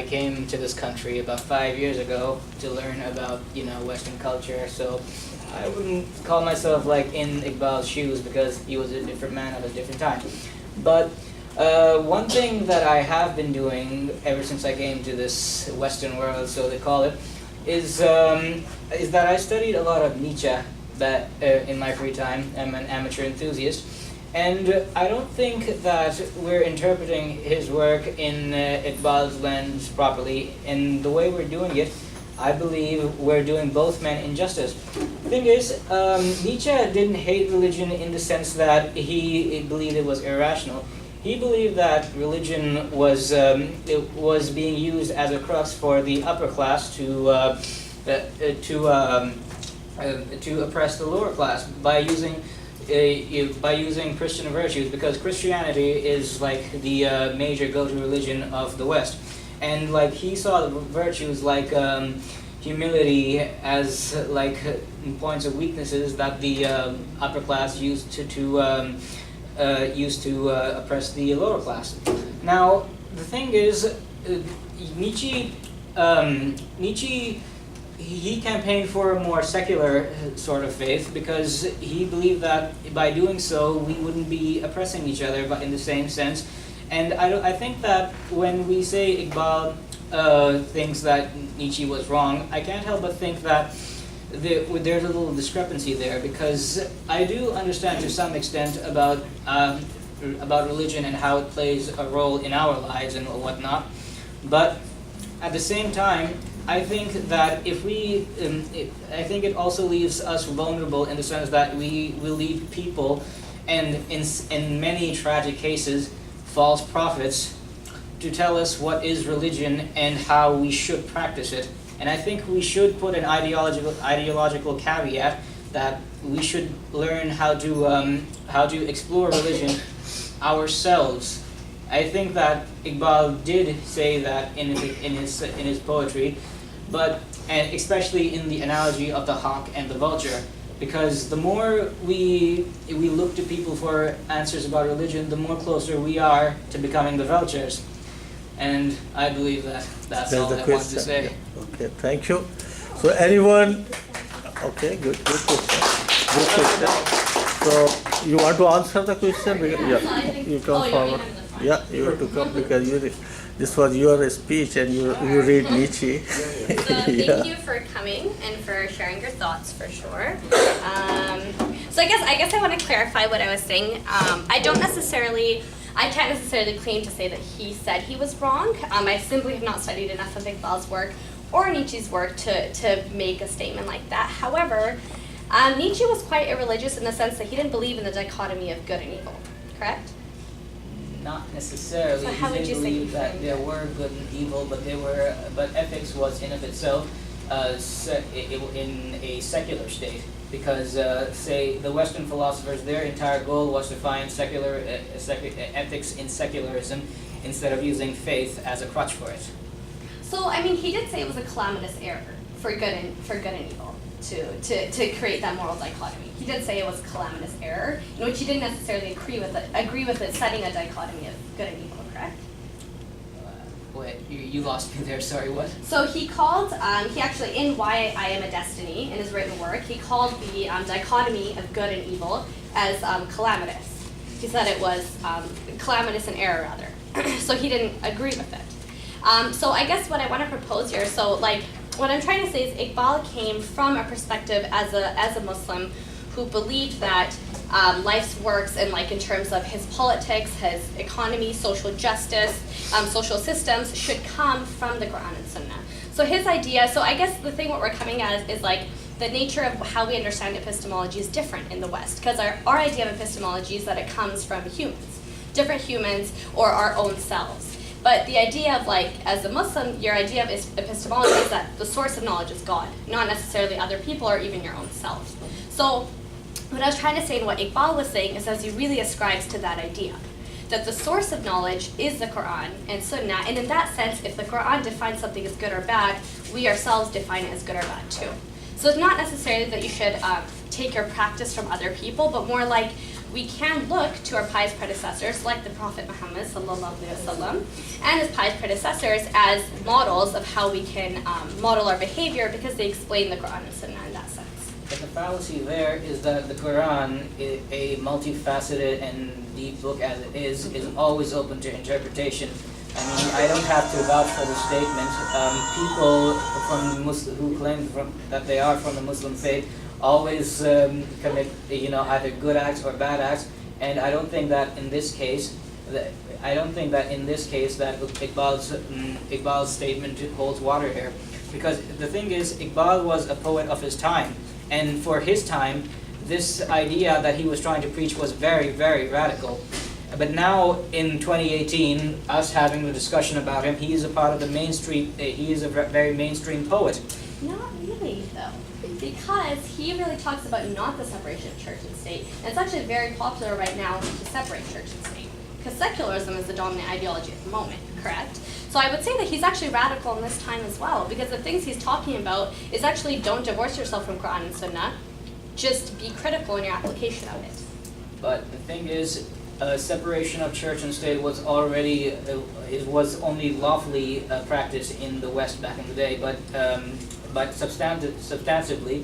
came to this country about 5 years ago to learn about, Western culture. So I wouldn't call myself like in Iqbal's shoes because he was a different man at a different time. But one thing that I have been doing ever since I came to this Western world, so they call it, is that I studied a lot of Nietzsche in my free time. I'm an amateur enthusiast. And I don't think that we're interpreting his work in Iqbal's lens properly. And the way we're doing it, I believe we're doing both men injustice. The thing is, Nietzsche didn't hate religion in the sense that he believed it was irrational. He believed that religion was being used as a crux for the upper class to oppress the lower class by using Christian virtues, because Christianity is like the major go-to religion of the West, and like he saw the virtues like humility as like points of weaknesses that the upper class used to oppress the lower class. Now the thing is, Nietzsche he campaigned for a more secular sort of faith because he believed that by doing so we wouldn't be oppressing each other, but in the same sense. And I think that when we say Iqbal thinks that Nietzsche was wrong, I can't help but think that there's a little discrepancy there, because I do understand to some extent about religion and how it plays a role in our lives and whatnot, but at the same time, I think that I think it also leaves us vulnerable in the sense that we will lead people, and in many tragic cases, false prophets, to tell us what is religion and how we should practice it. And I think we should put an ideological caveat that we should learn how to explore religion ourselves. I think that Iqbal did say that in his poetry, and especially in the analogy of the hawk and the vulture, because the more we look to people for answers about religion, the more closer we are to becoming the vultures. And I believe that's all I want to say. Yeah. Okay, thank you. So anyone? Okay, good question. Good question. So you want to answer the question? Yeah, you come forward. Yeah, you have to come because this was your speech and you read Nietzsche. So thank you for coming and for sharing your thoughts, for sure. So I guess I want to clarify what I was saying. I can't necessarily claim to say that he said he was wrong. I simply have not studied enough of Iqbal's work or Nietzsche's work to make a statement like that. However, Nietzsche was quite irreligious in the sense that he didn't believe in the dichotomy of good and evil, correct? Not necessarily. So how would you say he believed that there were good and evil, but ethics was in of itself in a secular state. Because, say, the Western philosophers, their entire goal was to find ethics in secularism instead of using faith as a crutch for it. So, he did say it was a calamitous error for good and evil to create that moral dichotomy. He did say it was a calamitous error, in which he didn't necessarily agree with it setting a dichotomy of good and evil, correct? Wait, you lost me there, sorry, what? So he called, he actually, in Why I Am a Destiny, in his written work, he called the dichotomy of good and evil as calamitous. He said it was calamitous in error, rather. So he didn't agree with it. So I guess what I want to propose here, what I'm trying to say is Iqbal came from a perspective as a Muslim who believed that life's works in terms of his politics, his economy, social justice, social systems should come from the Quran and Sunnah. So his idea, so I guess the thing what we're coming at is the nature of how we understand epistemology is different in the West, because our idea of epistemology is that it comes from humans, different humans or our own selves. But the idea of as a Muslim, your idea of epistemology is that the source of knowledge is God, not necessarily other people or even your own self. So what I was trying to say and what Iqbal was saying is that he really ascribes to that idea, that the source of knowledge is the Quran and Sunnah, and in that sense, if the Quran defines something as good or bad, we ourselves define it as good or bad too. So it's not necessarily that you should take your practice from other people, but more we can look to our pious predecessors, like the Prophet Muhammad sallallahu alaihi wasallam, and his pious predecessors as models of how we can model our behavior, because they explain the Quran and Sunnah in that sense. But the fallacy there is that the Quran, a multifaceted and deep book as it is always open to interpretation. I mean, I don't have to vouch for the statement. People who claim that they are from the Muslim faith always commit, either good acts or bad acts, and I don't think that in this case, that Iqbal's statement holds water here, because the thing is, Iqbal was a poet of his time, and for his time, this idea that he was trying to preach was very, very radical. But now, in 2018, us having the discussion about him, he is a part of the mainstream. He is a very mainstream poet. Not really, though, because he really talks about not the separation of church and state. And it's actually very popular right now to separate church and state, because secularism is the dominant ideology at the moment, correct? So I would say that he's actually radical in this time as well, because the things he's talking about is actually don't divorce yourself from Quran and Sunnah, just be critical in your application of it. But the thing is, separation of church and state was already was only lawfully practiced in the West back in the day, but substantively,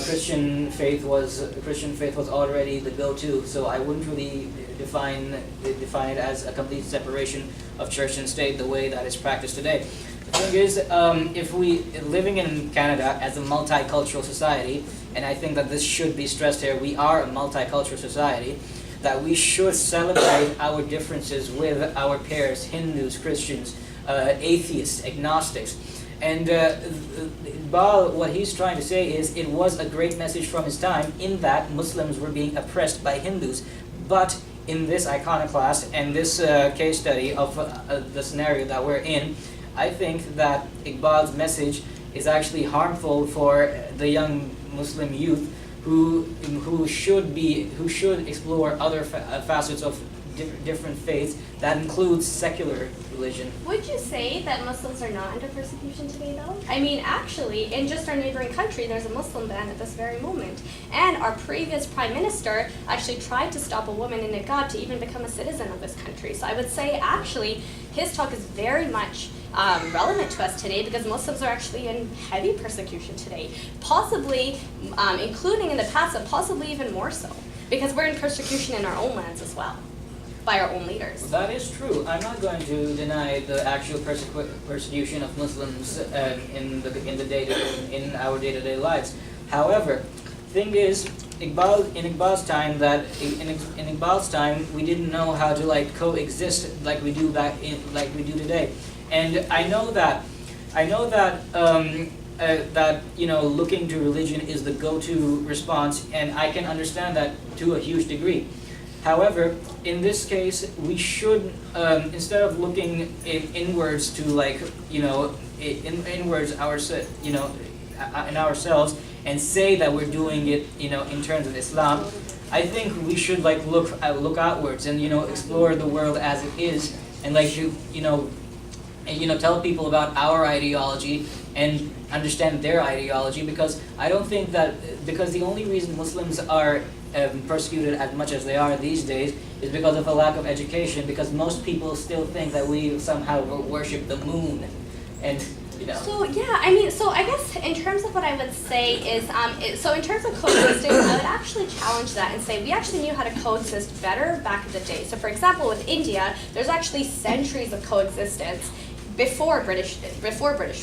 Christian faith was already the go-to. So I wouldn't really define it as a complete separation of church and state the way that it's practiced today. The thing is, if we living in Canada as a multicultural society, and I think that this should be stressed here, we are a multicultural society, that we should celebrate our differences with our peers, Hindus, Christians, atheists, agnostics. And Iqbal, what he's trying to say is it was a great message from his time in that Muslims were being oppressed by Hindus. But in this iconoclast and this case study of the scenario that we're in, I think that Iqbal's message is actually harmful for the young Muslim youth who should explore other facets of different faiths that includes secular religion. Would you say that Muslims are not under persecution today, though? I mean, actually, in just our neighboring country, there's a Muslim ban at this very moment. And our previous prime minister actually tried to stop a woman in niqab to even become a citizen of this country. So I would say, actually, his talk is very much relevant to us today, because Muslims are actually in heavy persecution today, possibly including in the past, and possibly even more so, because we're in persecution in our own lands as well, by our own leaders. That is true. I'm not going to deny the actual persecution of Muslims in our day-to-day lives. However, thing is, in Iqbal's time, we didn't know how to coexist like we do today. And I know that looking to religion is the go-to response, and I can understand that to a huge degree. However, in this case, we should instead of looking inwards to inwards in ourselves and say that we're doing it in terms of Islam, I think we should look outwards and explore the world as it is, and tell people about our ideology and understand their ideology, because I don't think that, because the only reason Muslims are persecuted as much as they are these days is because of a lack of education, because most people still think that we somehow worship the moon, and So yeah, I mean, so I guess in terms of what I would say is, so in terms of coexisting, I would actually challenge that and say we actually knew how to coexist better back in the day. So for example, with India, there's actually centuries of coexistence before British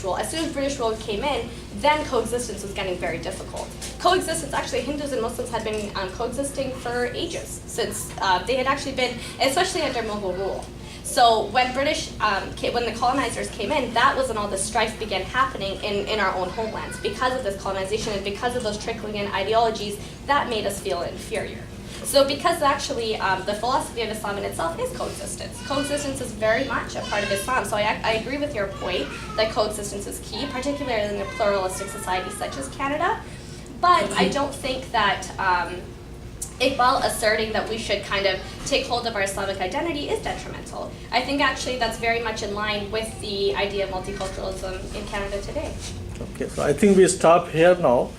rule. As soon as British rule came in, then coexistence was getting very difficult. Coexistence, actually, Hindus and Muslims had been coexisting for ages, since they had actually been, especially under Mughal rule. So when when the colonizers came in, that was when all the strife began happening in our own homelands. Because of this colonization and because of those trickling in ideologies, that made us feel inferior. So because actually the philosophy of Islam in itself is coexistence. Coexistence is very much a part of Islam. So I agree with your point that coexistence is key, particularly in a pluralistic society such as Canada. But I don't think that Iqbal asserting that we should kind of take hold of our Islamic identity is detrimental. I think actually that's very much in line with the idea of multiculturalism in Canada today. Okay, so I think we stop here now.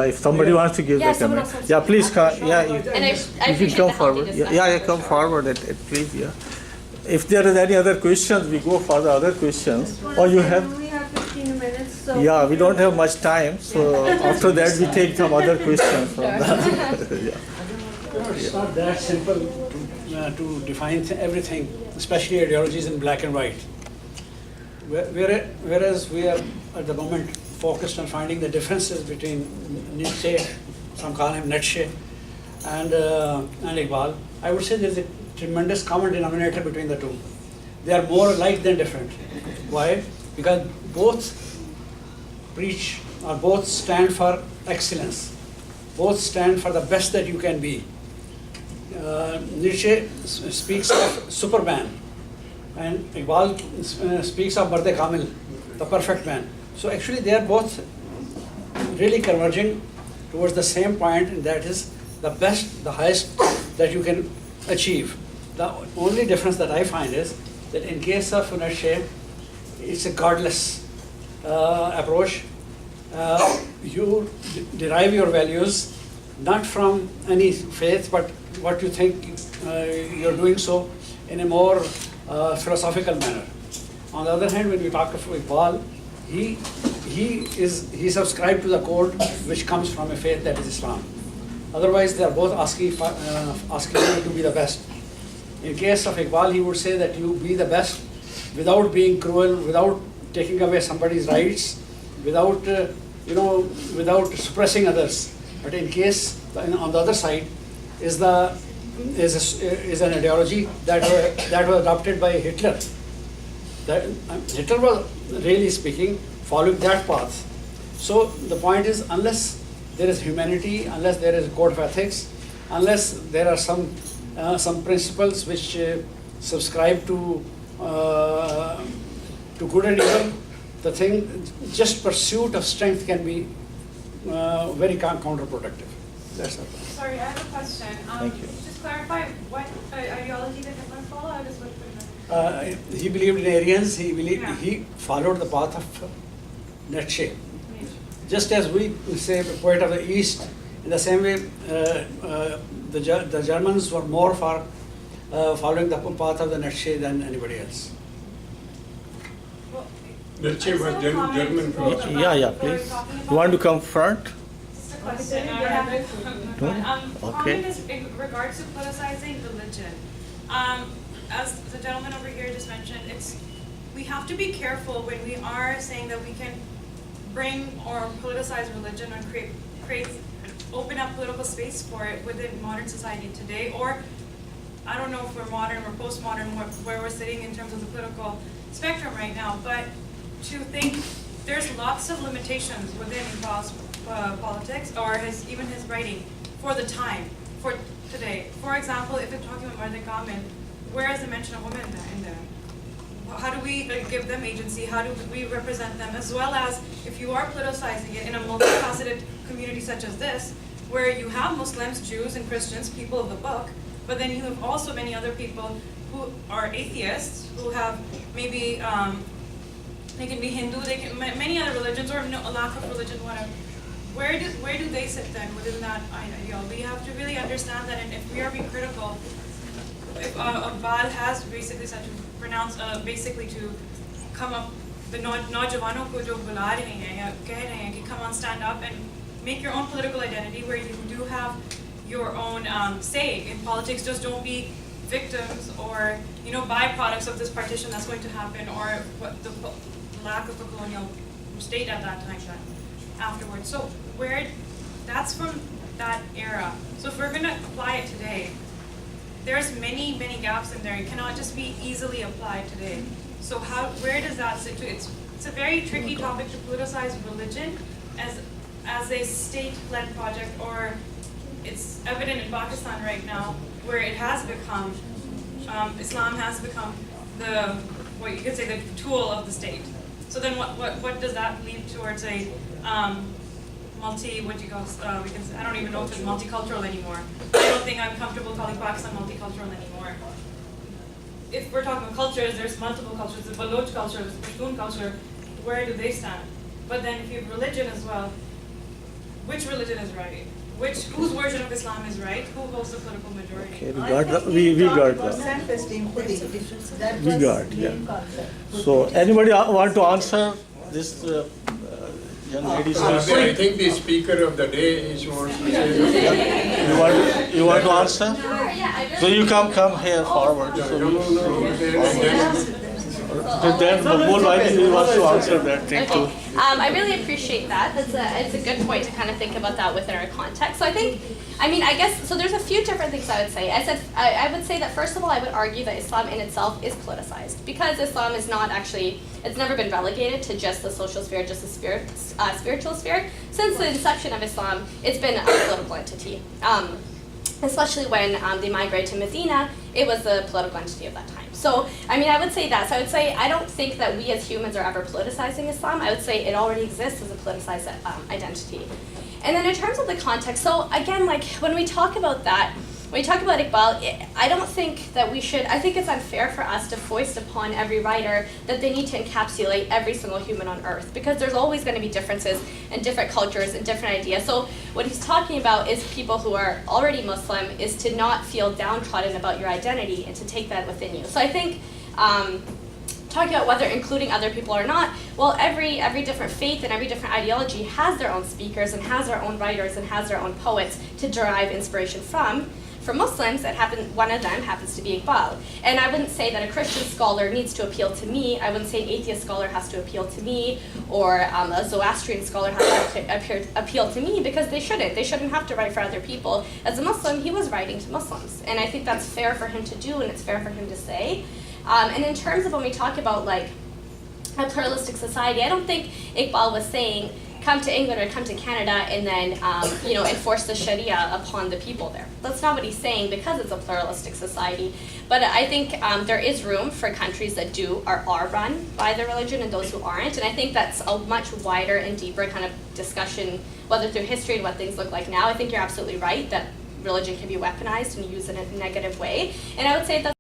If somebody wants to give Yeah, the someone comment. else wants Yeah, to please comment. come, yeah, And I you can appreciate come the healthy forward. discussion. Yeah, come forward, please, yeah. If there is any other questions, we go for the other questions. Or you have, We only have 15 minutes, so. yeah, we don't have much time, so after that we take some other questions from the, It's not that simple to define everything, especially ideologies in black and white. Whereas we are at the moment focused on finding the differences between Nietzsche, some call him Nietzsche, and Iqbal, I would say there's a tremendous common denominator between the two. They are more alike than different. Why? Because both preach or both stand for excellence. Both stand for the best that you can be. Nietzsche speaks of Superman, and Iqbal speaks of Mard Kamil, the perfect man. So actually they are both really converging towards the same point, and that is the best, the highest that you can achieve. The only difference that I find is that in case of Nietzsche, it's a godless approach. You derive your values not from any faith, but what you think you're doing so in a more philosophical manner. On the other hand, when we talk of Iqbal, he subscribed to the code which comes from a faith that is Islam. Otherwise, they are both asking you to be the best. In case of Iqbal, he would say that you be the best without being cruel, without taking away somebody's rights, without without suppressing others. But in case on the other side is an ideology that was adopted by Hitler. Hitler was really speaking following that path. So the point is, unless there is humanity, unless there is a code of ethics, unless there are some principles which subscribe to good and evil, the thing, just pursuit of strength can be very counterproductive. That's all. Sorry, I have a question. Thank you. Just clarify, what ideology did Hitler follow? I just want to know. He believed in Aryans. Yeah. He followed the path of Nietzsche. Just as we say the poet of the East, in the same way, the Germans were more for following the path of the Nietzsche than anybody else. Well, Nietzsche I was just have a comment. German Well, philosopher. yeah, what we're please. talking You about. want to come front? Just a question. Okay. Comment is in regards to politicizing religion. As the gentleman over here just mentioned, we have to be careful when we are saying that we can bring or politicize religion or open up political space for it within modern society today, or I don't know if we're modern or postmodern, where we're sitting in terms of the political spectrum right now, but to think there's lots of limitations within Iqbal's politics or even his writing for the time, for today. For example, if we're talking about Mard Kamil, where is the mention of women in there? How do we give them agency? How do we represent them? As well as if you are politicizing it in a multifaceted community such as this, where you have Muslims, Jews, and Christians, people of the book, but then you have also many other people who are atheists, who have maybe, they can be Hindu, they can many other religions, or a lack of religion, whatever. Where do they sit then within that ideal? We have to really understand that, and if we are being critical, if Iqbal has basically said to pronounce, basically to come up, the नौजवानों को जो बुला रहे हैं या कह रहे हैं कि come on, stand up and make your own political identity where you do have your own say in politics. Just don't be victims or byproducts of this partition that's going to happen, or what the lack of a colonial state at that time afterwards. So that's from that era. So if we're going to apply it today, there's many gaps in there. It cannot just be easily applied today. So where does that sit? It's a very tricky topic to politicize religion as a state-led project, or it's evident in Pakistan right now, where it has become, Islam has become what you could say, the tool of the state. So then what does that lead towards a we can say, I don't even know if it's multicultural anymore. I don't think I'm comfortable calling Pakistan multicultural anymore. If we're talking about cultures, there's multiple cultures. The Baloch culture, the Pashtun culture, where do they stand? But then if you have religion as well, which religion is right? Whose version of Islam is right? Who holds the political majority? Okay, we got that. We got that. Self-esteem, that We was got, yeah. main concept. So anybody want to answer this young lady's question? I think the speaker of the day is wants to say. You want to answer? Sure, yeah, I So really you come here forward. So then Mabul, I think he wants to answer that thing too. Okay. I really appreciate that. It's a good point to kind of think about that within our context. So I guess, so there's a few different things I would say. I would say that first of all, I would argue that Islam in itself is politicized because Islam is not actually, it's never been relegated to just the social sphere, just the spiritual sphere. Since the inception of Islam, it's been a political entity. Especially when they migrated to Medina, it was the political entity of that time. So, I would say that. So I would say I don't think that we as humans are ever politicizing Islam. I would say it already exists as a politicized identity. And then in terms of the context, so again, like when we talk about that, when we talk about Iqbal, I don't think that we should, I think it's unfair for us to foist upon every writer that they need to encapsulate every single human on earth, because there's always going to be differences and different cultures and different ideas. So what he's talking about is people who are already Muslim, is to not feel downtrodden about your identity and to take that within you. So I think talking about whether including other people or not, well, every different faith and every different ideology has their own speakers and has their own writers and has their own poets to derive inspiration from. For Muslims, one of them happens to be Iqbal. And I wouldn't say that a Christian scholar needs to appeal to me. I wouldn't say an atheist scholar has to appeal to me, or a Zoroastrian scholar has to appeal to me, because they shouldn't. They shouldn't have to write for other people. As a Muslim, he was writing to Muslims. And I think that's fair for him to do, and it's fair for him to say. And in terms of when we talk about like a pluralistic society, I don't think Iqbal was saying, come to England or come to Canada and then enforce the Sharia upon the people there. That's not what he's saying, because it's a pluralistic society. But I think there is room for countries that are run by the religion and those who aren't. And I think that's a much wider and deeper kind of discussion, whether through history and what things look like now. I think you're absolutely right that religion can be weaponized and used in a negative way. And I would say that